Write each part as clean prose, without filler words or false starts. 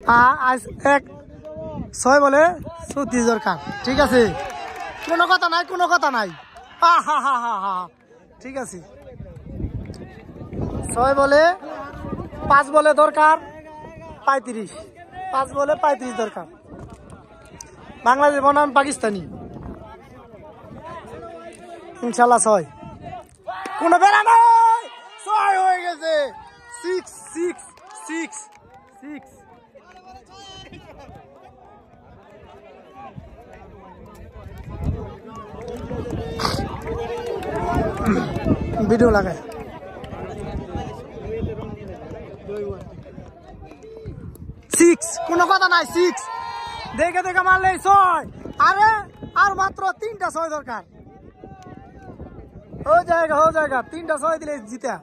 আজ এক 6 বলে 34 দরকার। ঠিক আছে, কোনো কথা নাই, কোনো কথা নাই। ঠিক আছে, 6 বলে 5 বলে দরকার 35, 5 বলে 35 দরকার। বাংলাদেশ বনাম পাকিস্তানি, ইনশাল্লাহ 6। কোনো বেড়া নাই, 6 হয়ে গেছে। 6 6 6 6। ভিডিও লাগায় 6, কোনো কথা নাই। 6 দেখে দেখে মারলে 6। আরে আর মাত্র 3টা 6 দরকার। हो जाएगा 3টা 6 দিলে জিতা।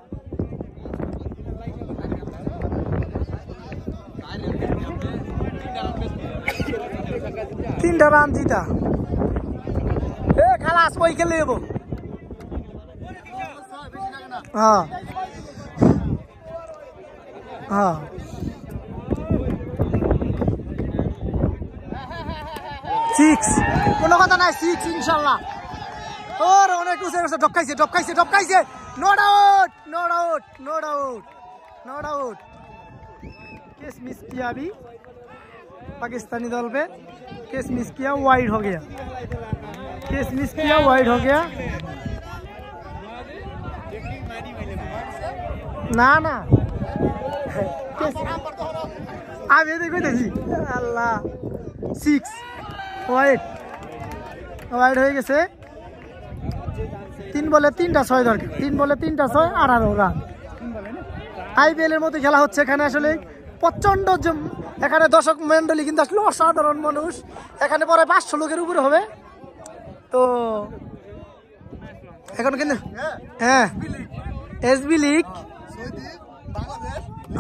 3টা রান জিতা। এ খালাস কই খেলে যাবো। হ্যাঁ হ্যাঁ, 6 কোনো কথা নাই। 6 ইনশাল্লাহ। और অনেক উসে ঢপকাইছে। Not out. केस मिस किया अभी पाकिस्तानी दल पे। केस मिस किया, वाइड हो गया। ना अब ये देखो देखी अल्लाह। 6 वाइड हो गए। 3 বলে 3টা 6 দরকার। 3 বলে 3টা 6, 18 রান। আইপিএল এর মতো খেলা হচ্ছে এখানে। আসলে প্রচন্ড এখানে দর্শক মন্ডলী কিন্তু আসলে অসাধারণ মানুষ। এখানে পরে 500 লোকের উপরে হবে। তো এখন কিন্তু হ্যাঁ এসবি লিগ,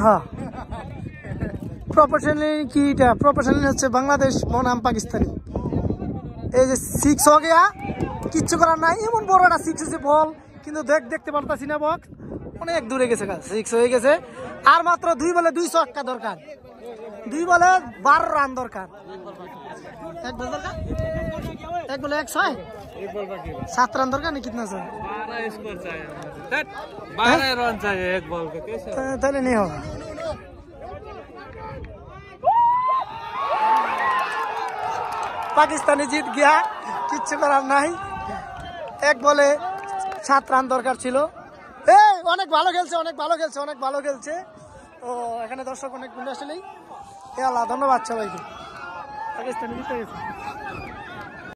হ্যাঁ প্রফেশনালি কি এটা প্রফেশনালি হচ্ছে বাংলাদেশ বনাম পাকিস্তানি। এই যে 6 हो गया, কিচ্ছু করার নাই। এমন বড় একটা 6 হচ্ছে বল, কিন্তু দেখতে পারতাছি না। বক্স অনেক দূরে গেছে। 6 হয়ে গেছে। আর মাত্র 2 বলে 2 ছক্কা দরকার। 2 বলে 12 রান দরকার। 1 বল দরকার, 1 বলে 1 6, 7 রাन दरकार नहीं। कितना चाहिए? 12 स्कोर चाहिए। 12 रन चाहिए 1 बॉल पे। कैसे? पहले नहीं होगा। पाकिस्तानी जीत गया, किच्छु करार নাই। 1 বলে 7 রান দরকার ছিল। অনেক ভালো খেলছে। তো এখানে দর্শক অনেক গুণ আসলেই। আল্লাহ ধন্যবাদ সবাইকে। পাকিস্তানি জিতে গেছে।